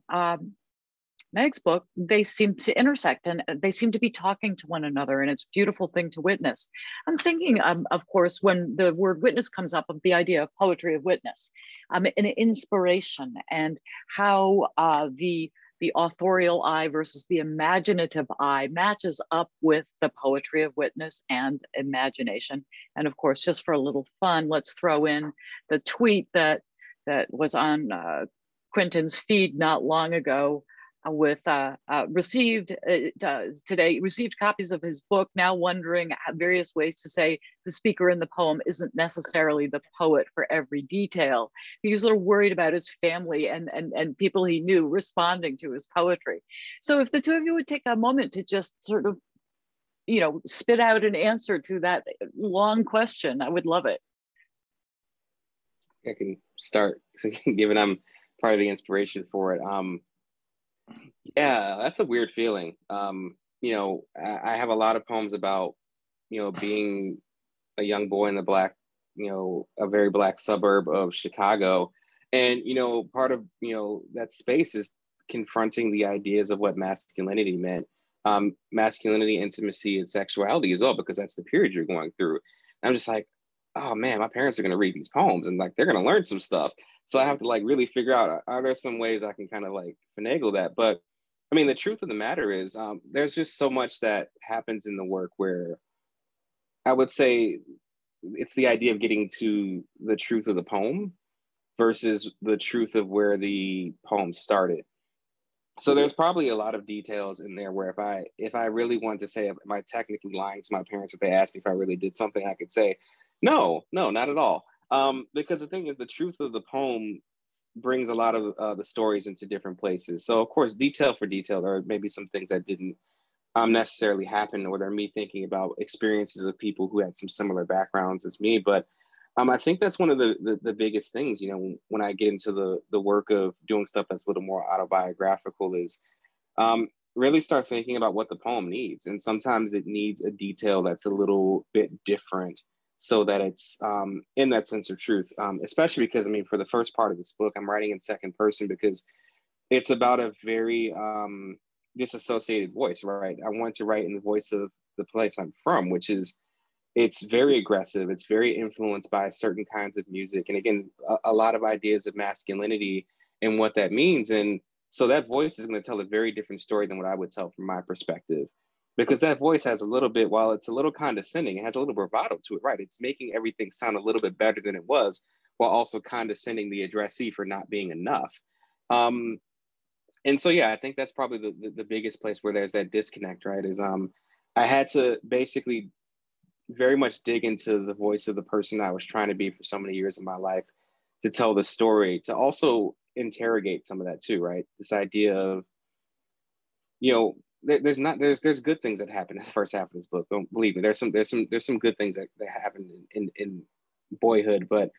[SPEAKER 2] Meg's book, they seem to intersect and they seem to be talking to one another, and it's a beautiful thing to witness. I'm thinking, of course, when the word witness comes up, of the idea of poetry of witness, an inspiration, and how the authorial eye versus the imaginative eye matches up with the poetry of witness and imagination. And of course, just for a little fun, let's throw in the tweet that was on Quintin's feed not long ago. received copies of his book, now wondering various ways to say the speaker in the poem isn't necessarily the poet for every detail. He was a little worried about his family and people he knew responding to his poetry. So if the two of you would take a moment to just sort of, spit out an answer to that long question, I would love it.
[SPEAKER 3] I can start, given I'm part of the inspiration for it. Yeah, that's a weird feeling. I have a lot of poems about, being a young boy in the black, a very black suburb of Chicago. And, part of, that space is confronting the ideas of what masculinity meant. Masculinity, intimacy, and sexuality as well, because that's the period you're going through. I'm just like, oh man, my parents are going to read these poems and like, they're going to learn some stuff. So I have to like really figure out, are there some ways I can kind of like finagle that? But I mean, the truth of the matter is there's just so much that happens in the work where I would say it's the idea of getting to the truth of the poem versus the truth of where the poem started. So there's probably a lot of details in there where if I really want to say, am I technically lying to my parents if they asked me if I really did something, I could say, no, not at all. Because the thing is, the truth of the poem brings a lot of the stories into different places. So of course, detail for detail, there are maybe some things that didn't necessarily happen, or they're me thinking about experiences of people who had some similar backgrounds as me. But I think that's one of the biggest things, when I get into the work of doing stuff that's a little more autobiographical is really start thinking about what the poem needs. And sometimes it needs a detail that's a little bit different so that it's in that sense of truth, especially because, for the first part of this book, I'm writing in second person because it's about a very disassociated voice, right? I want to write in the voice of the place I'm from, which is, it's very aggressive. It's very influenced by certain kinds of music. And again, a lot of ideas of masculinity and what that means. And so that voice is going to tell a very different story than what I would tell from my perspective. Because that voice has a little bit, while it's a little condescending, it has a little bravado to it, right? It's making everything sound a little bit better than it was, while also condescending the addressee for not being enough. And so, yeah, I think that's probably the biggest place where there's that disconnect, right? Is I had to basically very much dig into the voice of the person I was trying to be for so many years of my life to tell the story, to also interrogate some of that too, right? This idea of, there's good things that happen in the first half of this book. Don't believe me. There's some good things that happen in boyhood, but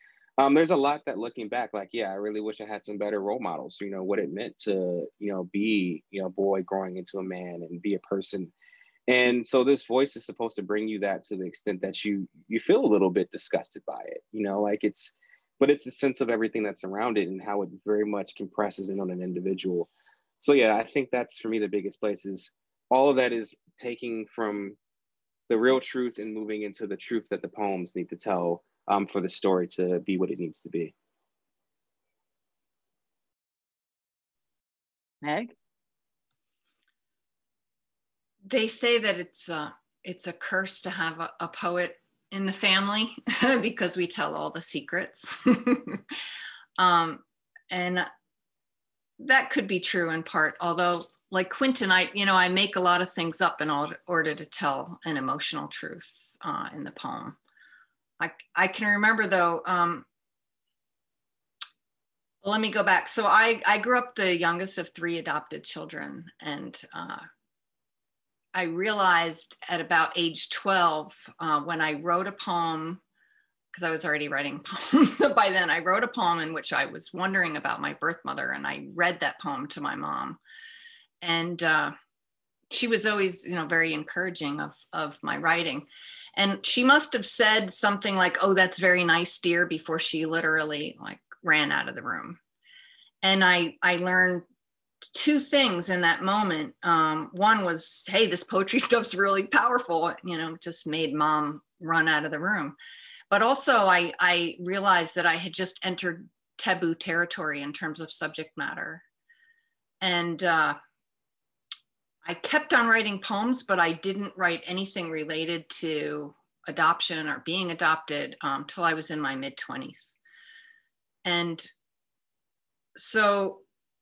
[SPEAKER 3] there's a lot that looking back, like, yeah, I really wish I had some better role models, what it meant to, be, a boy growing into a man and be a person. And so this voice is supposed to bring you that to the extent that you feel a little bit disgusted by it, but it's the sense of everything that's around it and how it very much compresses in on an individual. So yeah, I think that's for me the biggest place is all of that is taking from the real truth and moving into the truth that the poems need to tell for the story to be what it needs to be.
[SPEAKER 2] Meg?
[SPEAKER 1] They say that it's a curse to have a poet in the family because we tell all the secrets. And that could be true in part, although like Quintin, I make a lot of things up in order to tell an emotional truth in the poem. I can remember though, let me go back. So I grew up the youngest of 3 adopted children, and I realized at about age 12, when I wrote a poem, because I was already writing poems by then, I wrote a poem in which I was wondering about my birth mother, and I read that poem to my mom. And she was always, very encouraging of my writing. And she must have said something like, "Oh, that's very nice, dear," before she literally like ran out of the room. And I learned 2 things in that moment. One was, hey, this poetry stuff's really powerful, just made mom run out of the room. But also I realized that I had just entered taboo territory in terms of subject matter. And I kept on writing poems, but I didn't write anything related to adoption or being adopted till I was in my mid-20s. And so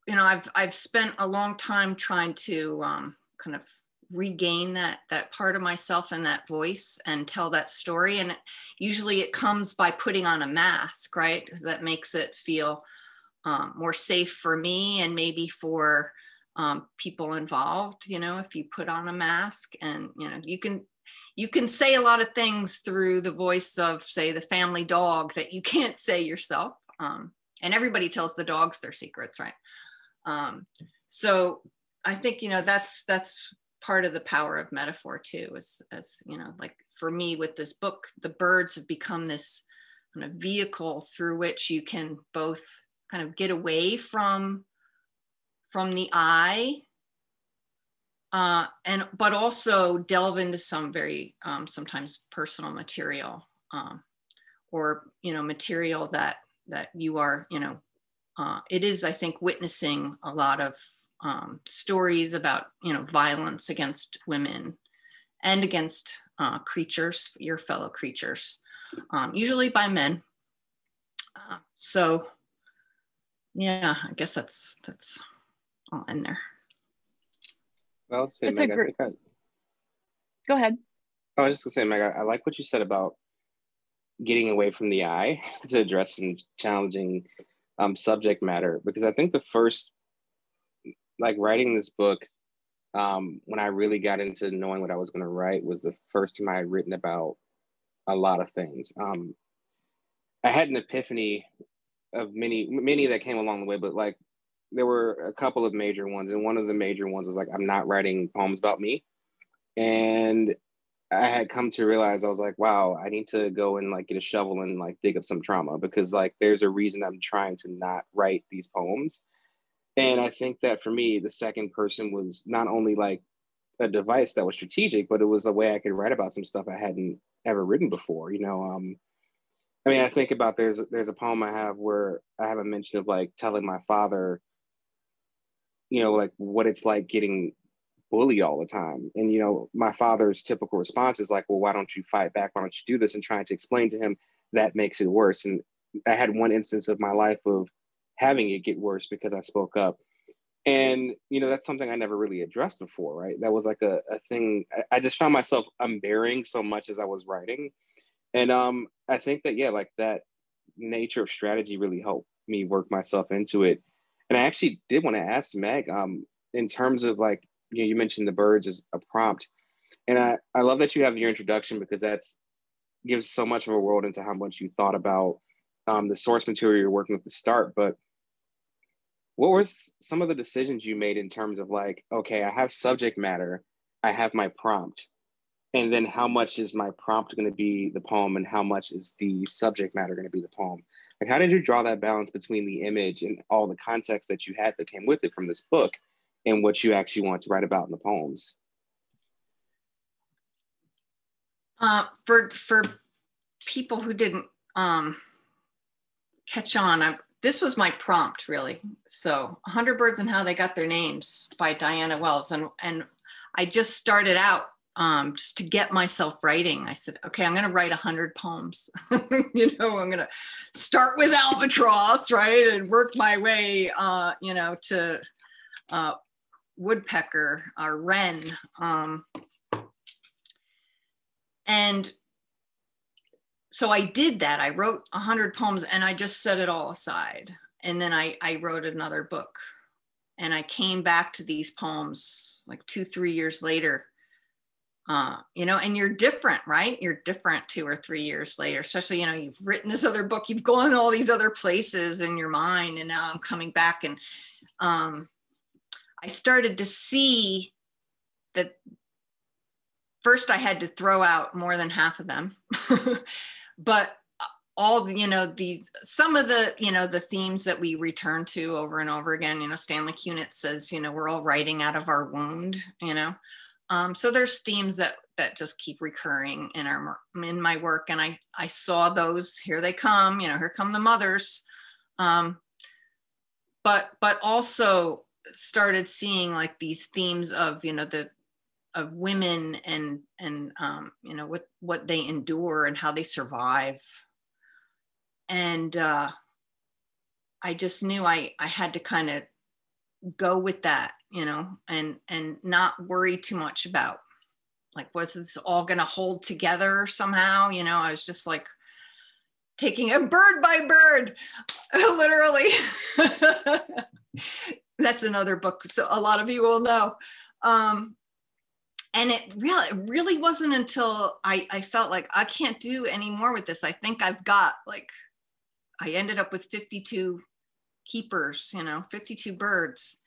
[SPEAKER 1] you know, I've spent a long time trying to kind of regain that part of myself and that voice and tell that story. And usually it comes by putting on a mask, right? Because that makes it feel more safe for me and maybe for people involved. You know, if you put on a mask, and you know, you can say a lot of things through the voice of, say, the family dog that you can't say yourself. And everybody tells the dogs their secrets, right? So I think, you know, that's part of the power of metaphor too, as you know, like for me with this book, the birds have become this kind of vehicle through which you can both kind of get away from the eye, but also delve into some very sometimes personal material, or you know, material that you are, you know, it is, I think, witnessing a lot of stories about, you know, violence against women and against creatures, your fellow creatures, usually by men. So yeah, I guess that's all in there.
[SPEAKER 3] Well said,
[SPEAKER 2] It's
[SPEAKER 3] Meg.
[SPEAKER 2] a great. Go ahead.
[SPEAKER 3] I was just gonna say, Meg, I like what you said about getting away from the eye to address some challenging subject matter, because I think the first, like writing this book, when I really got into knowing what I was going to write, was the first time I had written about a lot of things. I had an epiphany of many that came along the way, but like there were a couple of major ones, and one of the major ones was like, I'm not writing poems about me. And I had come to realize, I was like, wow, I need to go and like get a shovel and like dig up some trauma, because like there's a reason I'm trying to not write these poems. And I think that for me, the second person was not only like a device that was strategic, but it was a way I could write about some stuff I hadn't ever written before. You know, I mean, I think about there's a poem I have where I have a mention of like telling my father, you know, like what it's like getting bullied all the time. And, you know, my father's typical response is like, well, why don't you fight back? Why don't you do this? And trying to explain to him that makes it worse. And I had one instance of my life of having it get worse because I spoke up. And, you know, that's something I never really addressed before, right? That was like a thing. I just found myself unbearing so much as I was writing. And I think that, yeah, like that nature of strategy really helped me work myself into it. And I actually did want to ask Meg, in terms of like, you know, you mentioned the birds as a prompt. And I love that you have your introduction, because that's gives so much of a world into how much you thought about the source material you're working with to start. But what were some of the decisions you made in terms of like, okay, I have subject matter, I have my prompt, and then how much is my prompt going to be the poem and how much is the subject matter going to be the poem? Like, how did you draw that balance between the image and all the context that you had that came with it from this book and what you actually want to write about in the poems?
[SPEAKER 1] For people who didn't catch on, this was my prompt, really. So 100 Birds and How They Got Their Names by Diana Wells. And I just started out just to get myself writing. I said, okay, I'm going to write 100 poems. You know, I'm going to start with albatross, right? And work my way, you know, to woodpecker or wren. And so I did that. I wrote 100 poems and I just set it all aside. And then I wrote another book, and I came back to these poems like 2-3 years later. You know, and you're different, right? You're different 2 or 3 years later, especially, you know, you've written this other book, you've gone all these other places in your mind, and now I'm coming back. And I started to see that first I had to throw out more than half of them, but all the, you know, some of the, you know, the themes that we return to over and over again, you know, Stanley Kunitz says, you know, we're all writing out of our wound, you know. So there's themes that just keep recurring in my work. And I saw those, here they come, you know, here come the mothers. But also started seeing like these themes of, you know, of women and you know, what they endure and how they survive. And I just knew I had to kind of go with that, you know, and not worry too much about like, was this all going to hold together somehow? You know, I was just like taking it bird by bird, literally. That's another book, so a lot of you will know. And it really wasn't until I felt like I can't do any more with this. I think I've got like, I ended up with 52 keepers, you know, 52 birds.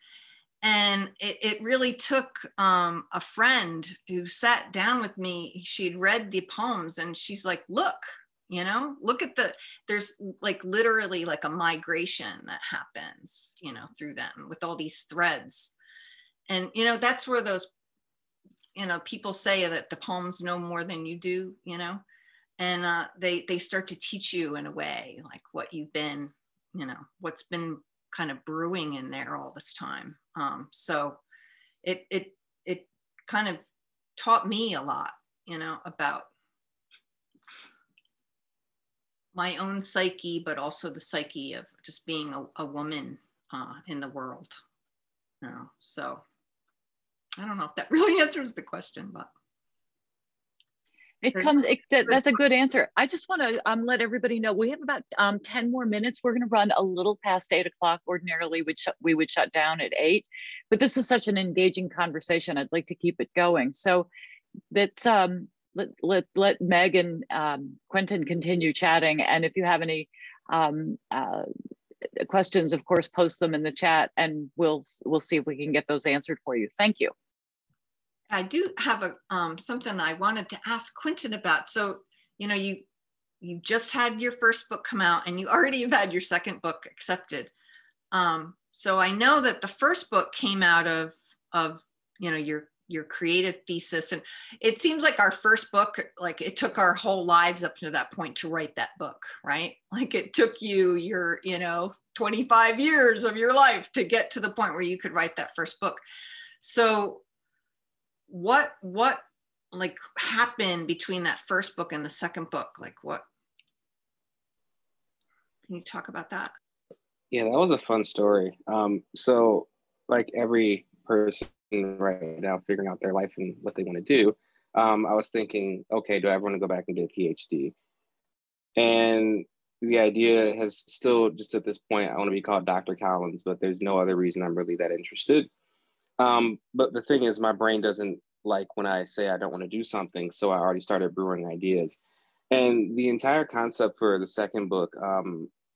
[SPEAKER 1] And it really took a friend who sat down with me. She'd read the poems and she's like, look, you know, look at there's like literally like a migration that happens, you know, through them with all these threads. And, you know, that's where those, you know, people say that the poems know more than you do, you know, and they start to teach you in a way, like what you've been, you know, what's been kind of brewing in there all this time. So it kind of taught me a lot, you know, about my own psyche, but also the psyche of just being a woman in the world, you know. So I don't know if that really answers the question, but.
[SPEAKER 2] That's a good answer. I just want to let everybody know we have about 10 more minutes. We're going to run a little past 8 o'clock. Ordinarily, we would shut down at 8, but this is such an engaging conversation. I'd like to keep it going. So let's let Meg and Quintin continue chatting. And if you have any questions, of course, post them in the chat, and we'll see if we can get those answered for you. Thank you.
[SPEAKER 1] I do have something I wanted to ask Quintin about. So, you know, you just had your first book come out and you already have had your second book accepted. So I know that the first book came out of you know, your creative thesis. And it seems like our first book, like it took our whole lives up to that point to write that book, right? Like it took you your, you know, 25 years of your life to get to the point where you could write that first book. So what like happened between that first book and the second book? Like what, can you talk about that?
[SPEAKER 3] Yeah, that was a fun story. So like every person right now figuring out their life and what they want to do, I was thinking, okay, do I ever want to go back and get a PhD? And the idea has still, just at this point, I want to be called Dr. Collins, but there's no other reason I'm really that interested. But the thing is, my brain doesn't like when I say I don't want to do something, so I already started brewing ideas. And the entire concept for the second book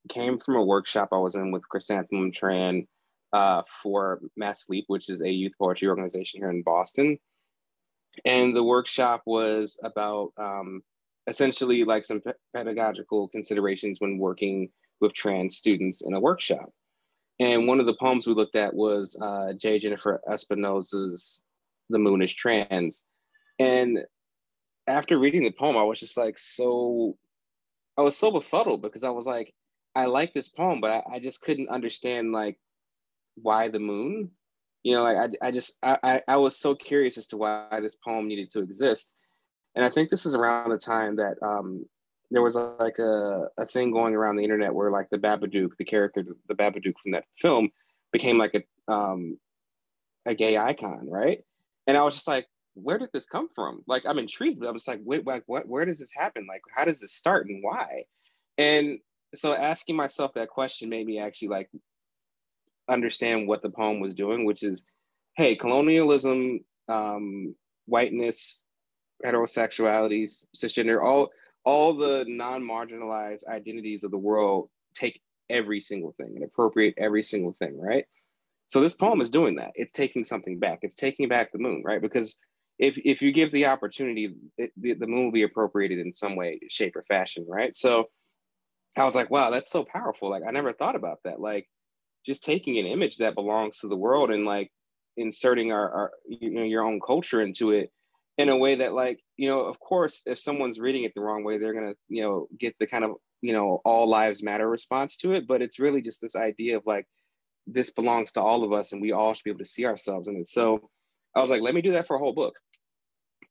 [SPEAKER 3] came from a workshop I was in with Chrysanthemum Tran for Mass Leap, which is a youth poetry organization here in Boston. And the workshop was about essentially like some pedagogical considerations when working with trans students in a workshop. And one of the poems we looked at was J. Jennifer Espinosa's The Moon is Trans. And after reading the poem, I was just like, I was so befuddled, because I was like, I like this poem, but I just couldn't understand like why the moon. You know, like I was so curious as to why this poem needed to exist. And I think this is around the time that there was like a thing going around the internet where like the Babadook, the character, the Babadook from that film, became like a gay icon, right? And I was just like, where did this come from? Like, I'm intrigued, but I was like, wait, like, where does this happen? Like, how does this start and why? And so asking myself that question made me actually like understand what the poem was doing, which is, hey, colonialism, whiteness, heterosexuality, cisgender, all the non-marginalized identities of the world take every single thing and appropriate every single thing, right? So this poem is doing that. It's taking something back. It's taking back the moon, right? Because if you give the opportunity, the moon will be appropriated in some way, shape, or fashion, right? So I was like, wow, that's so powerful. Like, I never thought about that. Like, just taking an image that belongs to the world and like inserting our you know, your own culture into it in a way that, like, you know, of course, if someone's reading it the wrong way, they're gonna, you know, get the kind of, you know, all lives matter response to it. But it's really just this idea of like, this belongs to all of us and we all should be able to see ourselves in it. So I was like, let me do that for a whole book.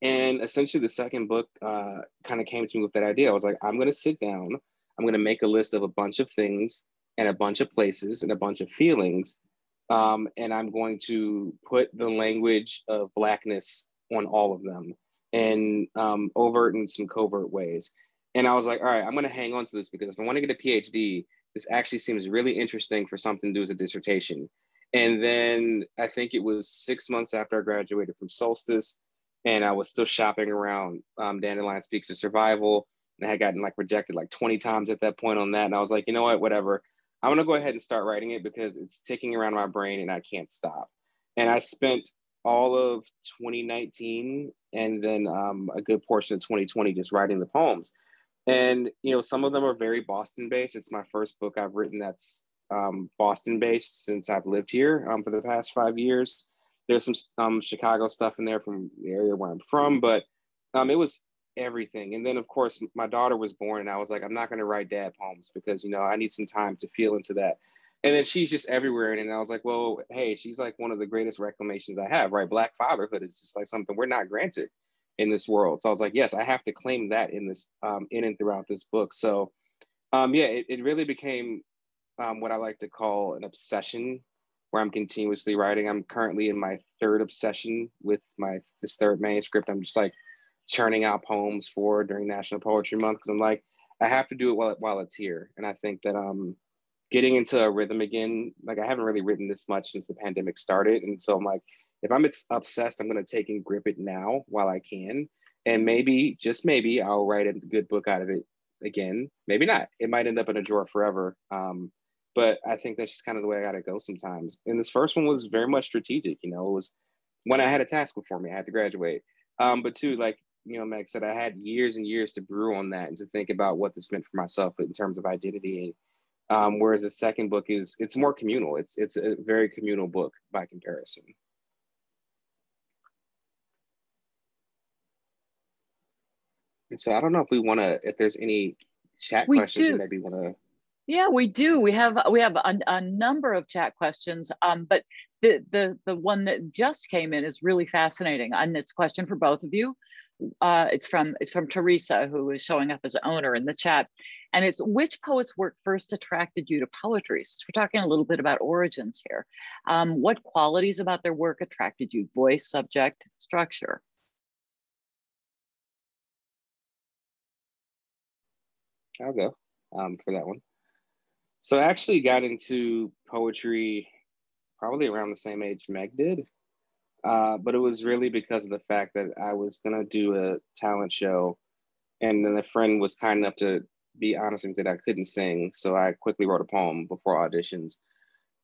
[SPEAKER 3] And essentially the second book kind of came to me with that idea. I was like, I'm gonna sit down, I'm gonna make a list of a bunch of things and a bunch of places and a bunch of feelings And I'm going to put the language of Blackness on all of them in overt and some covert ways. And I was like, all right, I'm going to hang on to this because if I want to get a PhD, this actually seems really interesting for something to do as a dissertation. And then I think it was 6 months after I graduated from Solstice, and I was still shopping around Dandelion Speaks of Survival. And I had gotten like rejected like 20 times at that point on that. And I was like, you know what, whatever. I'm gonna go ahead and start writing it because it's ticking around my brain and I can't stop. And I spent all of 2019 and then a good portion of 2020 just writing the poems. And, you know, some of them are very Boston based. It's my first book I've written that's Boston based since I've lived here for the past 5 years. There's some Chicago stuff in there from the area where I'm from, but it was everything. And then of course my daughter was born and I was like, I'm not going to write dad poems because, you know, I need some time to feel into that. And then she's just everywhere. And I was like, well, hey, she's like one of the greatest reclamations I have, right? Black fatherhood is just like something we're not granted in this world. So I was like, yes, I have to claim that in this, in and throughout this book. So yeah, it really became what I like to call an obsession where I'm continuously writing. I'm currently in my third obsession with this third manuscript. I'm just like churning out poems for during National Poetry Month because I'm like, I have to do it while it's here. And I think that getting into a rhythm again, like I haven't really written this much since the pandemic started. And so I'm like, if I'm obsessed, I'm going to take and grip it now while I can. And maybe, just maybe, I'll write a good book out of it again. Maybe not. It might end up in a drawer forever. But I think that's just kind of the way I got to go sometimes. And this first one was very much strategic. You know, it was when I had a task before me, I had to graduate. But two, like, you know, Meg said, I had years and years to brew on that and to think about what this meant for myself in terms of identity. Whereas the second book it's more communal. It's a very communal book by comparison. And so I don't know if there's any chat questions we maybe want to.
[SPEAKER 2] Yeah, we do. We have a number of chat questions, but the one that just came in is really fascinating, and it's a question for both of you. It's from Teresa, who is showing up as owner in the chat, and it's which poet's work first attracted you to poetry? So we're talking a little bit about origins here. What qualities about their work attracted you? Voice, subject, structure.
[SPEAKER 3] I'll go for that one. So I actually got into poetry probably around the same age Meg did. But it was really because of the fact that I was gonna do a talent show and then a friend was kind enough to be honest and that I couldn't sing. So I quickly wrote a poem before auditions.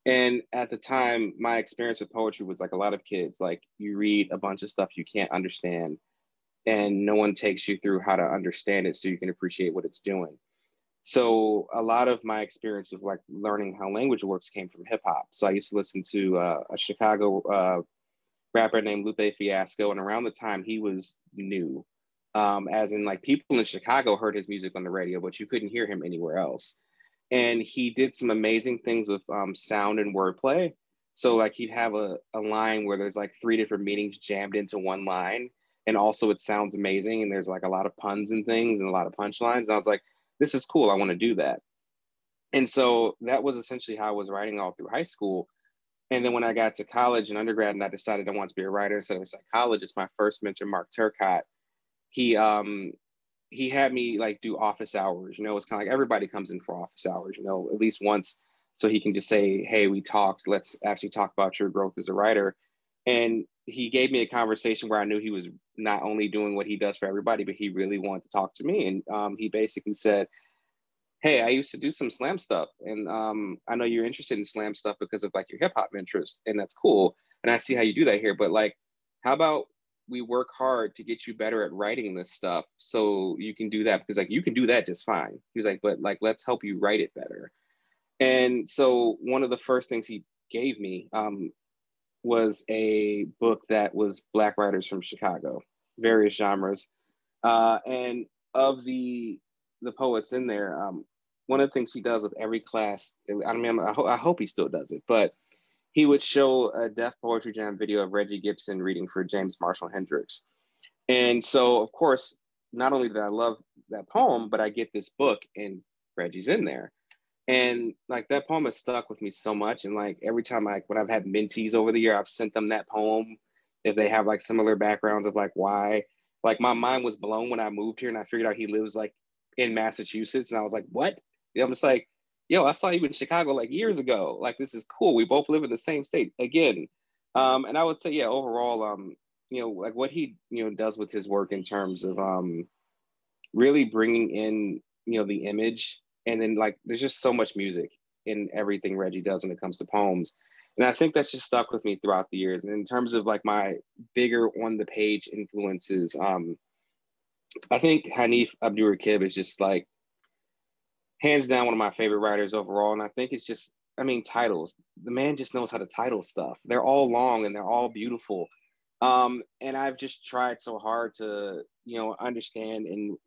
[SPEAKER 3] And at the time, my experience with poetry was like a lot of kids, like you read a bunch of stuff you can't understand and no one takes you through how to understand it so you can appreciate what it's doing. So a lot of my experience with like learning how language works came from hip hop. So I used to listen to a Chicago rapper named Lupe Fiasco. And around the time he was new, as in like people in Chicago heard his music on the radio, but you couldn't hear him anywhere else. And he did some amazing things with sound and wordplay. So like he'd have a line where there's like 3 different meanings jammed into one line. And also it sounds amazing. And there's like a lot of puns and things and a lot of punchlines. And I was like, this is cool. I want to do that. And so that was essentially how I was writing all through high school. And then when I got to college and undergrad and I decided I wanted to be a writer instead of a psychologist, my first mentor, Mark Turcott, he had me like do office hours. You know, it's kind of like everybody comes in for office hours, you know, at least once. So he can just say, hey, we talked, let's actually talk about your growth as a writer. And he gave me a conversation where I knew he was not only doing what he does for everybody, but he really wanted to talk to me. And he basically said, hey, I used to do some slam stuff. And I know you're interested in slam stuff because of like your hip hop interest, and that's cool. And I see how you do that here, but like, how about we work hard to get you better at writing this stuff so you can do that, because like you can do that just fine. He was like, but like, let's help you write it better. And so one of the first things he gave me was a book that was Black writers from Chicago, various genres. And of the poets in there, one of the things he does with every class, I mean, I hope he still does it, but he would show a Deaf Poetry Jam video of Reggie Gibson reading for James Marshall Hendricks. And so, of course, not only did I love that poem, but I get this book and Reggie's in there. And like that poem has stuck with me so much. And like every time when I've had mentees over the year, I've sent them that poem if they have like similar backgrounds of like why. Like my mind was blown when I moved here and I figured out he lives like in Massachusetts. And I was like, what? You know, I'm just like, yo, I saw you in Chicago like years ago. Like, this is cool. We both live in the same state again. And I would say, yeah, overall, you know, like what he, you know, does with his work in terms of really bringing in, you know, the image. And then like, there's just so much music in everything Reggie does when it comes to poems. And I think that's just stuck with me throughout the years. And in terms of like my bigger on the page influences, I think Hanif Abdurraqib is just like hands down one of my favorite writers overall. And I think it's just, I mean, titles. The man just knows how to title stuff. They're all long and they're all beautiful. And I've just tried so hard to, you know, understand and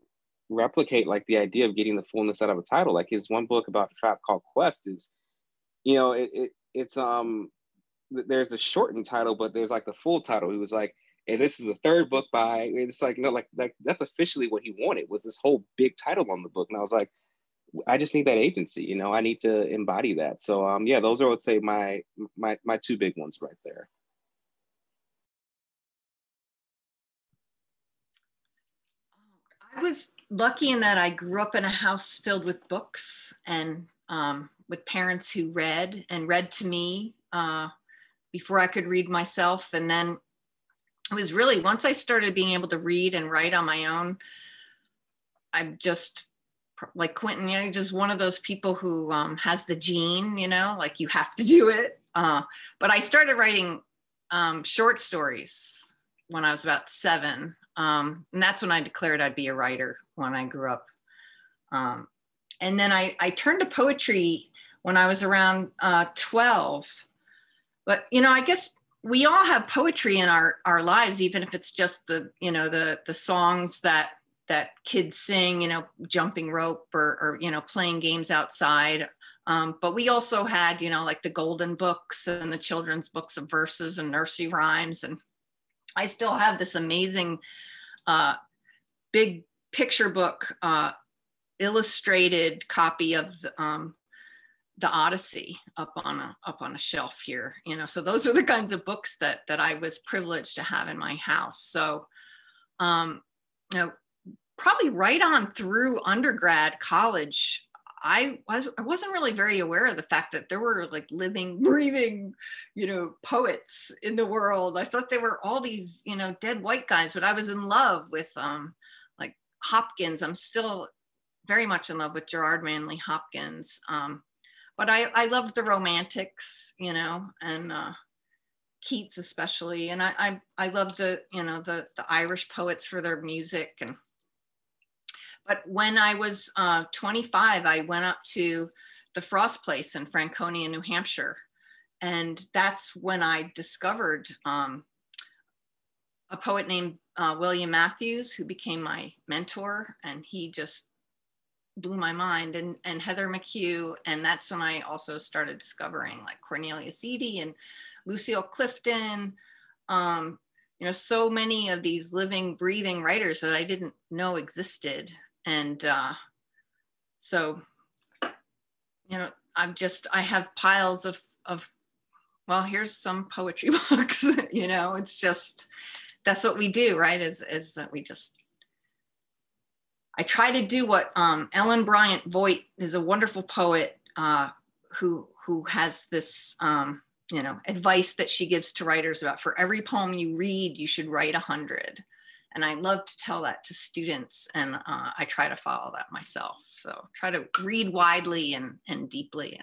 [SPEAKER 3] replicate like the idea of getting the fullness out of a title. Like his one book about the tribe called Quest is, you know, it's there's the shortened title, but there's like the full title. He was like, hey, this is the third book by, it's like, no, like that's officially what he wanted, was this whole big title on the book. And I was like, I just need that agency, you know, I need to embody that. So yeah, those are, I would say, my two big ones right there.
[SPEAKER 1] I was lucky in that I grew up in a house filled with books and with parents who read to me before I could read myself. And then it was really, once I started being able to read and write on my own, I'm just like Quintin, you know, just one of those people who has the gene, you know, like you have to do it. But I started writing short stories when I was about 7. And that's when I declared I'd be a writer when I grew up. And then I turned to poetry when I was around 12. But, you know, I guess we all have poetry in our lives, even if it's just the, you know, the songs that kids sing, you know, jumping rope or you know, playing games outside. But we also had, you know, like the golden books and the children's books of verses and nursery rhymes. And I still have this amazing big picture book, illustrated copy of the Odyssey up on a shelf here, you know. So those are the kinds of books that I was privileged to have in my house. So, you know, probably right on through undergrad, college, I wasn't really very aware of the fact that there were like living, breathing, you know, poets in the world. I thought they were all these, you know, dead white guys, but I was in love with like Hopkins. I'm still very much in love with Gerard Manley Hopkins. But I loved the Romantics, you know, and Keats especially. And I loved the, you know, the Irish poets for their music. But when I was 25, I went up to the Frost Place in Franconia, New Hampshire. And that's when I discovered a poet named William Matthews, who became my mentor. And he just blew my mind, and Heather McHugh. And that's when I also started discovering like Cornelius Eady and Lucille Clifton, you know, so many of these living, breathing writers that I didn't know existed. And so, you know, I have piles of, well, here's some poetry books, you know, it's just, that's what we do, right? Is that we just, I try to do what Ellen Bryant Voigt is a wonderful poet who has this, you know, advice that she gives to writers about, for every poem you read, you should write 100. And I love to tell that to students, and I try to follow that myself. So try to read widely and deeply,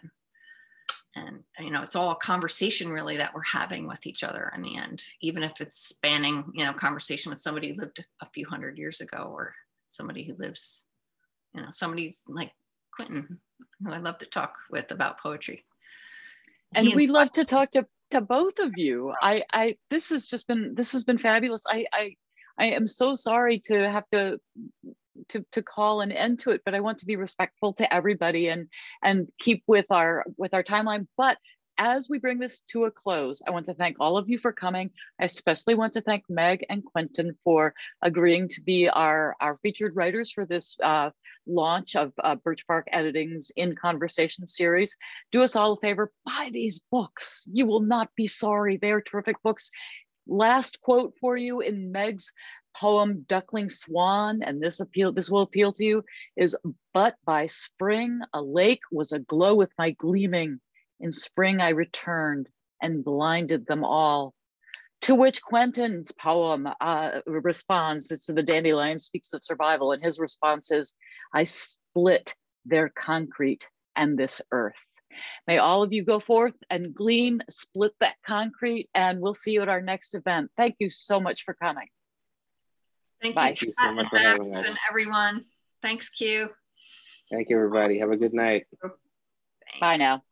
[SPEAKER 1] and you know, it's all a conversation really that we're having with each other in the end, even if it's spanning, you know, conversation with somebody who lived a few hundred years ago, or somebody who lives, you know, somebody like Quintin, who I love to talk with about poetry.
[SPEAKER 2] And we love to talk to both of you. This has been fabulous. I am so sorry to have to call an end to it, but I want to be respectful to everybody and keep with our timeline. But as we bring this to a close, I want to thank all of you for coming. I especially want to thank Meg and Quintin for agreeing to be our featured writers for this launch of Birch Bark Editing's In Conversation series. Do us all a favor, buy these books. You will not be sorry. They are terrific books. Last quote for you in Meg's poem Duckling Swan, and this will appeal to you, is, "But by spring a lake was aglow with my gleaming. In spring I returned and blinded them all." To which Quintin's poem responds. It's "The Dandelion Speaks of Survival," and his response is, "I split their concrete and this earth." May all of you go forth and glean, split that concrete, and we'll see you at our next event. Thank you so much for coming.
[SPEAKER 3] Thank you so much for having us.
[SPEAKER 1] And everyone. Thanks, Q.
[SPEAKER 3] Thank you, everybody. Have a good night.
[SPEAKER 2] Bye now.